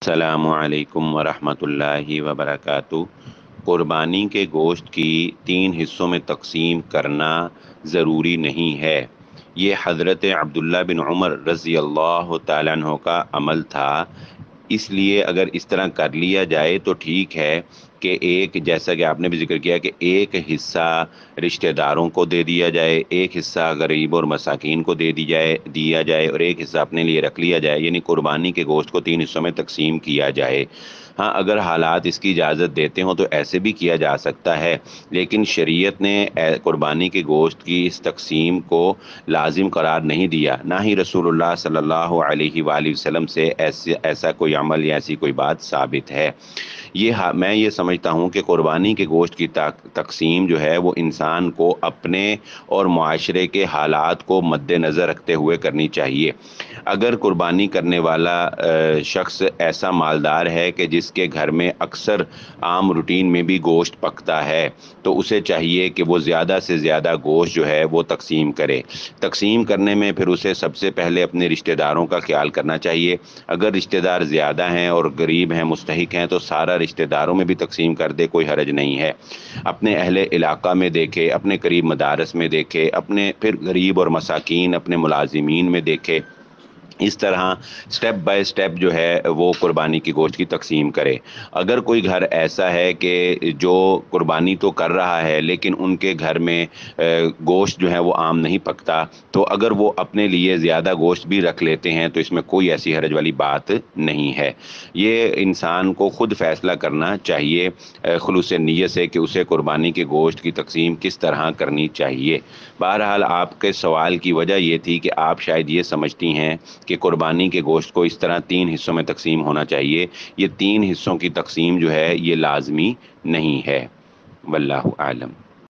السلام علیکم ورحمۃ اللہ وبرکاتہ۔ قربانی کے گوشت کی 3 حصوں میں تقسیم کرنا ضروری نہیں ہے۔ یہ حضرت عبداللہ بن عمر رضی اللہ تعالیٰ عنہ کا عمل تھا، اس لیے اگر اس طرح کر لیا جائے تو ٹھیک ہے کہ جیسا کہ آپ نے بھی ذکر کیا کہ ایک حصہ رشتہ داروں کو دے دیا جائے، ایک حصہ غریب اور مساکین کو دیا جائے اور ایک حصہ اپنے لیے رکھ لیا جائے، یعنی قربانی کے گوشت کو 3 حصوں میں تقسیم کیا جائے۔ ہاں، اگر حالات اس کی اجازت دیتے ہوں تو ایسے بھی کیا جا سکتا ہے، لیکن شریعت نے قربانی کے گوشت کی اس تقسیم کو لازم قرار نہیں دیا، نہ ہی رسول اللہ صلی اللہ علیہ وآلہ وسلم سے ایسا کوئی عمل یا ایسی کوئی بات ثابت ہے۔ میں یہ سمجھتا ہوں کہ قربانی کے گوشت کی تقسیم جو ہے وہ انسان کو اپنے اور معاشرے کے حالات کو مد نظر رکھتے ہوئے کرنی چاہیے۔ اگر قربانی کرنے والا شخص ایسا مالدار ہے کہ جس کے گھر میں اکثر عام روٹین میں بھی گوشت پکتا ہے تو اسے چاہیے کہ وہ زیادہ سے زیادہ گوشت جو ہے وہ تقسیم کرے۔ تقسیم کرنے میں پھر اسے سب سے پہلے اپنے رشتہ داروں کا خیال کرنا چاہیے۔ اگر رشتہ دار زیادہ ہیں اور غریب ہیں، مستحق ہیں، تو سارا رشتہ داروں میں بھی تقسیم کر دے، کوئی حرج نہیں ہے۔ اپنے اہل علاقہ میں دیکھے، اپنے قریب مدارس میں دیکھے، پھر غریب اور مساکین اپنے ملازمین میں دیکھے۔ اس طرح سٹیپ بائی سٹیپ جو ہے وہ قربانی کی گوشت کی تقسیم کرے۔ اگر کوئی گھر ایسا ہے کہ جو قربانی تو کر رہا ہے لیکن ان کے گھر میں گوشت جو ہے وہ عام نہیں پکتا، تو اگر وہ اپنے لیے زیادہ گوشت بھی رکھ لیتے ہیں تو اس میں کوئی ایسی حرج والی بات نہیں ہے۔ یہ انسان کو خود فیصلہ کرنا چاہیے خلوص نیت سے کہ اسے قربانی کے گوشت کی تقسیم کس طرح کرنی چاہیے۔ بہرحال آپ کے سوال کی وجہ یہ تھی کہ آپ شاید یہ سمجھتی ہیں کہ قربانی کے گوشت کو اس طرح 3 حصوں میں تقسیم ہونا چاہیے۔ یہ 3 حصوں کی تقسیم جو ہے یہ لازمی نہیں ہے، واللہ اعلم۔